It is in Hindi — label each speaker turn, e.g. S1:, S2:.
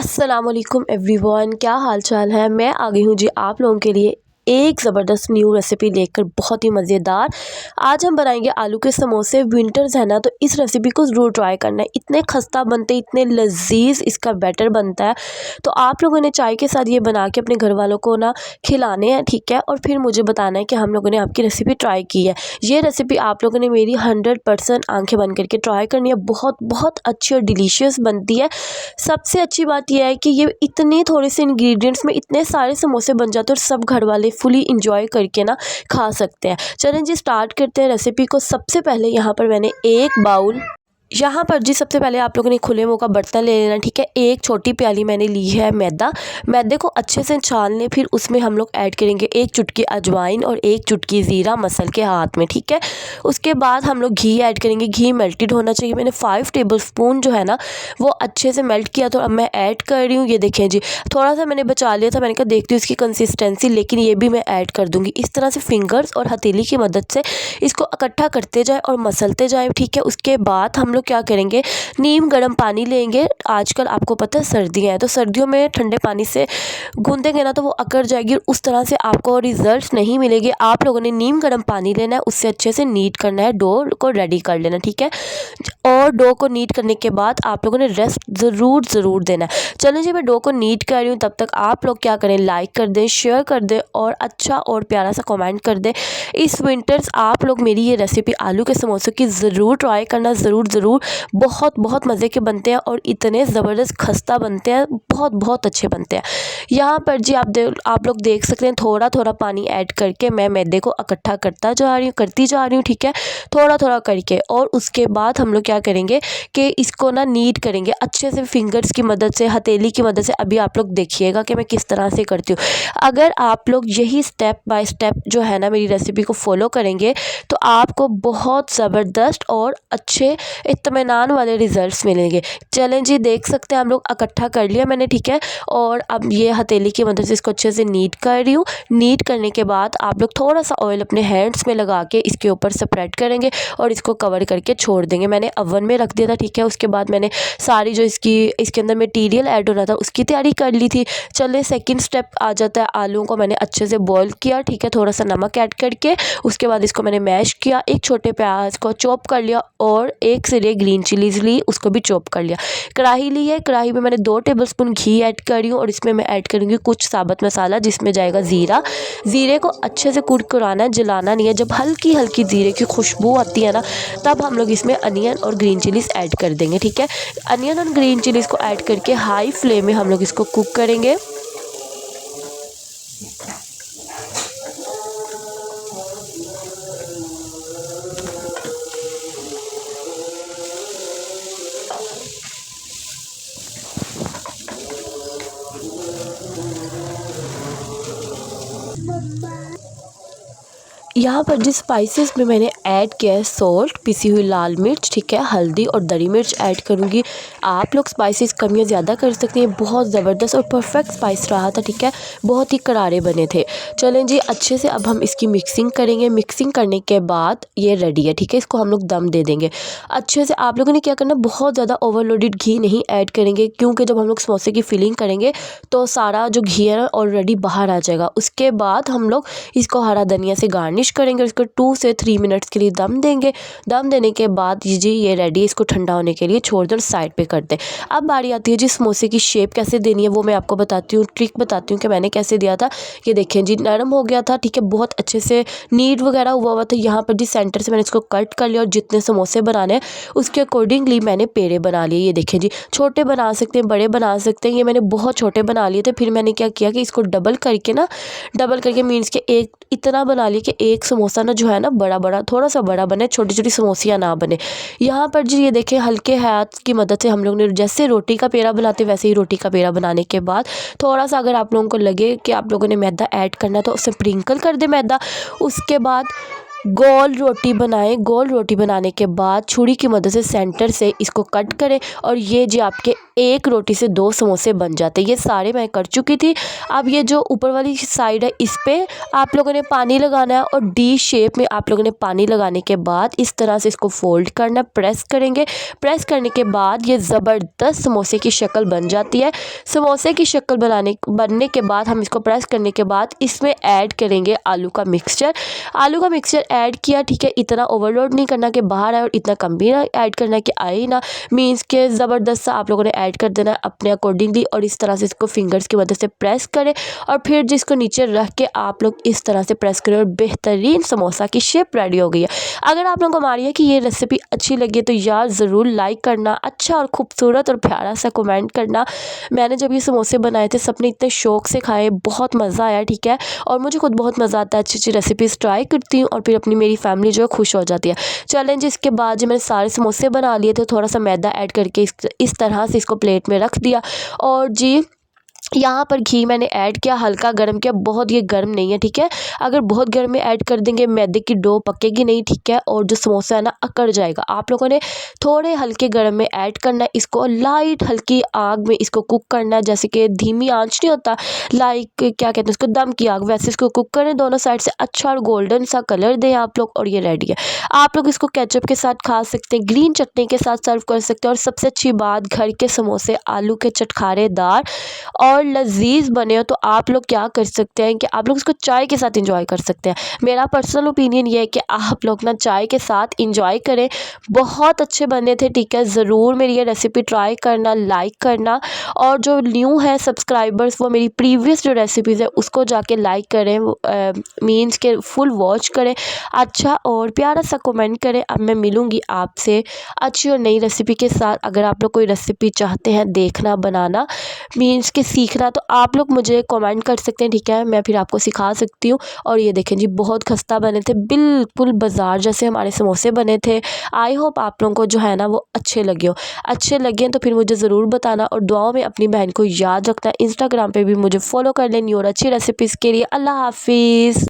S1: अस्सलामुअलैकुम एवरीवन, क्या हाल चाल है। मैं आ गई हूँ जी आप लोगों के लिए एक ज़बरदस्त न्यू रेसिपी लेकर, बहुत ही मज़ेदार। आज हम बनाएंगे आलू के समोसे। विंटर्स है ना, तो इस रेसिपी को ज़रूर ट्राई करना है। इतने खस्ता बनते, इतने लजीज इसका बैटर बनता है। तो आप लोगों ने चाय के साथ ये बना के अपने घर वालों को ना खिलाने हैं, ठीक है। और फिर मुझे बताना है कि हम लोगों ने आपकी रेसिपी ट्राई की है। ये रेसिपी आप लोगों ने मेरी 100% आंखें बंद करके ट्राई करनी है। बहुत बहुत अच्छी और डिलीशियस बनती है। सबसे अच्छी बात यह है कि ये इतने थोड़े से इंग्रेडिएंट्स में इतने सारे समोसे बन जाते हैं और सब घर वाले फुली इंजॉय करके ना खा सकते हैं। चलें जी, स्टार्ट करते हैं रेसिपी को। सबसे पहले यहाँ पर मैंने एक बाउल, यहाँ पर जी सबसे पहले आप लोगों ने खुले मुँह का बर्तन ले लेना, ठीक है। एक छोटी प्याली मैंने ली है मैदा। मैदे को अच्छे से छान लें। फिर उसमें हम लोग ऐड करेंगे एक चुटकी अजवाइन और एक चुटकी ज़ीरा मसल के हाथ में, ठीक है। उसके बाद हम लोग घी ऐड करेंगे। घी मेल्टेड होना चाहिए। मैंने 5 टेबलस्पून जो है ना वो अच्छे से मेल्ट किया, तो अब मैं ऐड कर रही हूँ। ये देखें जी, थोड़ा सा मैंने बचा लिया था। मैंने कहा देखती हूँ इसकी कंसिस्टेंसी, लेकिन ये भी मैं ऐड कर दूँगी। इस तरह से फिंगर्स और हथेली की मदद से इसको इकट्ठा करते जाए और मसलते जाए, ठीक है। उसके बाद हम लोग क्या करेंगे, नीम गर्म पानी लेंगे। आजकल आपको पता है सर्दियाँ हैं, तो सर्दियों में ठंडे पानी से गूंदेंगे ना तो वो अकड़ जाएगी और उस तरह से आपको रिजल्ट नहीं मिलेंगे। आप लोगों ने नीम गर्म पानी लेना है, उससे अच्छे से नीट करना है, डो को रेडी कर लेना, ठीक है। और डो को नीट करने के बाद आप लोगों ने रेस्ट ज़रूर देना है। चलें जी, मैं डो को नीट कर रही हूँ। तब तक आप लोग क्या करें, लाइक कर दें, शेयर कर दें और अच्छा और प्यारा सा कमेंट कर दें। इस विंटर्स आप लोग मेरी ये रेसिपी आलू के समोसों की ज़रूर ट्राई करना, ज़रूर। बहुत बहुत मज़े के बनते हैं और इतने ज़बरदस्त खस्ता बनते हैं, बहुत बहुत अच्छे बनते हैं। यहाँ पर जी आप लोग देख सकते हैं, थोड़ा थोड़ा पानी ऐड करके मैं मैदे को इकट्ठा करती जा रही हूँ, ठीक है, थोड़ा थोड़ा करके। और उसके बाद हम लोग क्या करेंगे कि इसको ना नीट करेंगे अच्छे से फिंगर्स की मदद से, हथेली की मदद से। अभी आप लोग देखिएगा कि मैं किस तरह से करती हूँ। अगर आप लोग यही स्टेप बाय स्टेप जो है ना मेरी रेसिपी को फॉलो करेंगे तो आपको बहुत ज़बरदस्त और अच्छे इत्मीनान वाले रिजल्ट्स मिलेंगे। चलें जी, देख सकते हैं हम लोग इकट्ठा कर लिया मैंने, ठीक है। और अब ये हथेली की मदद से इसको अच्छे से नीट कर रही हूँ। नीट करने के बाद आप लोग थोड़ा सा ऑयल अपने हैंड्स में लगा के इसके ऊपर स्प्रेड करेंगे और इसको कवर करके छोड़ देंगे। मैंने ओवन में रख दिया था, ठीक है। उसके बाद मैंने सारी जो इसके अंदर मटीरियल ऐड होना था उसकी तैयारी कर ली थी। चले, सेकंड स्टेप आ जाता है। आलूओं को मैंने अच्छे से बॉईल किया, ठीक है, थोड़ा सा नमक ऐड करके। उसके बाद इसको मैंने मैश किया। एक छोटे प्याज को चॉप कर लिया और एक से ग्रीन चिलीज ली, उसको भी चॉप कर लिया। कढ़ाई ली है, कढ़ाई में मैंने 2 टेबलस्पून घी ऐड कर रही हूँ और इसमें मैं ऐड करूँगी कुछ साबुत मसाला, जिसमें जाएगा ज़ीरा। ज़ीरे को अच्छे से कुरकुराना है, जलाना नहीं है। जब हल्की हल्की ज़ीरे की खुशबू आती है ना, तब हम लोग इसमें अनियन और ग्रीन चिलीज़ ऐड कर देंगे, ठीक है। अनियन और ग्रीन चिलीज़ को ऐड करके हाई फ्लेम में हम लोग इसको कुक करेंगे। यहाँ पर जिस स्पाइसेस में मैंने ऐड किया है सॉल्ट, पिसी हुई लाल मिर्च, ठीक है, हल्दी और दरी मिर्च ऐड करूँगी। आप लोग स्पाइसेस कम या ज़्यादा कर सकते हैं। बहुत ज़बरदस्त और परफेक्ट स्पाइस रहा था, ठीक है, बहुत ही करारे बने थे। चलें जी, अच्छे से अब हम इसकी मिक्सिंग करेंगे। मिक्सिंग करने के बाद ये रेडी है, ठीक है। इसको हम लोग दम दे देंगे अच्छे से। आप लोगों ने क्या करना, बहुत ज़्यादा ओवरलोडेड घी नहीं ऐड करेंगे, क्योंकि जब हम लोग समोसे की फिलिंग करेंगे तो सारा जो घी है ना ऑलरेडी बाहर आ जाएगा। उसके बाद हम लोग इसको हरा धनिया से गार्निश करेंगे। इसको 2 से 3 मिनट्स के लिए दम देंगे। दम देने के बाद जी ये रेडी है। इसको ठंडा होने के लिए छोड़ दें, साइड पे कर दें। अब बारी आती है जी समोसे की शेप कैसे देनी है, वो मैं आपको बताती हूँ, ट्रिक बताती हूँ कि मैंने कैसे दिया था। ये देखें जी, नरम हो गया था, ठीक है, बहुत अच्छे से नीट वगैरह हुआ था। यहाँ पर जी सेंटर से मैंने इसको कट कर लिया और जितने समोसे बनाने हैं उसके अकॉर्डिंगली मैंने पेड़े बना लिए। ये देखें जी, छोटे बना सकते हैं, बड़े बना सकते हैं। ये मैंने बहुत छोटे बना लिए थे। फिर मैंने क्या किया कि इसको डबल करके मीन्स के एक इतना बना लिया कि एक समोसा ना जो है ना बड़ा थोड़ा सा बड़ा बने, छोटी छोटी समोसियाँ ना बने। यहाँ पर जी ये देखें, हल्के हाथ की मदद से हम लोग ने जैसे रोटी का पेड़ा बनाते वैसे ही रोटी का पेड़ा बनाने के बाद थोड़ा सा अगर आप लोगों को लगे कि आप लोगों ने मैदा ऐड करना तो उससे स्प्रिंकल कर दे मैदा। उसके बाद गोल रोटी बनाएं। गोल रोटी बनाने के बाद छुरी की मदद से सेंटर से इसको कट करें और ये जी आपके एक रोटी से 2 समोसे बन जाते। ये सारे मैं कर चुकी थी। अब ये जो ऊपर वाली साइड है इस पे आप लोगों ने पानी लगाना है और डी शेप में आप लोगों ने पानी लगाने के बाद इस तरह से इसको फोल्ड करना, प्रेस करेंगे। प्रेस करने के बाद ये ज़बरदस्त समोसे की शक्ल बन जाती है। समोसे की शक्ल बनने के बाद हम इसको प्रेस करने के बाद इसमें ऐड करेंगे आलू का मिक्सचर। आलू का मिक्सचर ऐड किया, ठीक है। इतना ओवरलोड नहीं करना कि बाहर आए और इतना कम भी ना ऐड करना कि आए ही ना, मीन्स के ज़बरदस्त सा आप लोगों ने ऐड कर देना है अपने अकॉर्डिंगली। और इस तरह से इसको फिंगर्स की मदद से प्रेस करें और फिर जिसको नीचे रख के आप लोग इस तरह से प्रेस करें और बेहतरीन समोसा की शेप रेडी हो गई है। अगर आप लोगों को हमारी है कि ये रेसिपी अच्छी लगी तो यार ज़रूर लाइक करना, अच्छा और खूबसूरत और प्यारा सा कमेंट करना। मैंने जब ये समोसे बनाए थे सबने इतने शौक से खाए, बहुत मज़ा आया, ठीक है। और मुझे खुद बहुत मज़ा आता है, अच्छी अच्छी रेसिपीज़ ट्राई करती हूँ और फिर अपनी मेरी फैमिली जो है खुश हो जाती है। चैलेंज इसके बाद जब मैंने सारे समोसे बना लिए थे थोड़ा सा मैदा ऐड करके इस तरह से इसको प्लेट में रख दिया। और जी यहाँ पर घी मैंने ऐड किया, हल्का गर्म किया, बहुत ये गर्म नहीं है, ठीक है। अगर बहुत गर्म में ऐड कर देंगे मैदे की डो पकेगी नहीं, ठीक है। और जो समोसा है ना अकड़ जाएगा। आप लोगों ने थोड़े हल्के गर्म में ऐड करना है, इसको लाइट हल्की आग में इसको कुक करना है, जैसे कि धीमी आंच नहीं होता, लाइक क्या कहते हैं उसको, दम की आग, वैसे इसको कुक करें दोनों साइड से अच्छा और गोल्डन सा कलर दें आप लोग। और ये रेडी है। आप लोग इसको केचप के साथ खा सकते हैं, ग्रीन चटनी के साथ सर्व कर सकते हैं। और सबसे अच्छी बात, घर के समोसे आलू के चटखारेदार और लजीज बने हो तो आप लोग क्या कर सकते हैं कि आप लोग इसको चाय के साथ एंजॉय कर सकते हैं। मेरा पर्सनल ओपिनियन ये है कि आप लोग ना चाय के साथ एंजॉय करें। बहुत अच्छे बने थे, ठीक है। ज़रूर मेरी ये रेसिपी ट्राई करना, लाइक करना। और जो न्यू है सब्सक्राइबर्स वो मेरी प्रीवियस जो रेसिपीज़ है उसको जाके लाइक करें, मीन्स के फुल वॉच करें, अच्छा और प्यारा सा कमेंट करें। अब मैं मिलूँगी आपसे अच्छी और नई रेसिपी के साथ। अगर आप लोग कोई रेसिपी चाहते हैं देखना, बनाना, मीन्स के सीखना, तो आप लोग मुझे कमेंट कर सकते हैं, ठीक है। मैं फिर आपको सिखा सकती हूँ। और ये देखें जी, बहुत खस्ता बने थे, बिल्कुल बाजार जैसे हमारे समोसे बने थे। आई होप आप लोगों को जो है ना वो अच्छे लगे हो। अच्छे लगे तो फिर मुझे ज़रूर बताना और दुआओं में अपनी बहन को याद रखना। इंस्टाग्राम पे भी मुझे फॉलो कर लें न्यू और अच्छी रेसिपीज़ के लिए। अल्लाह हाफिज़।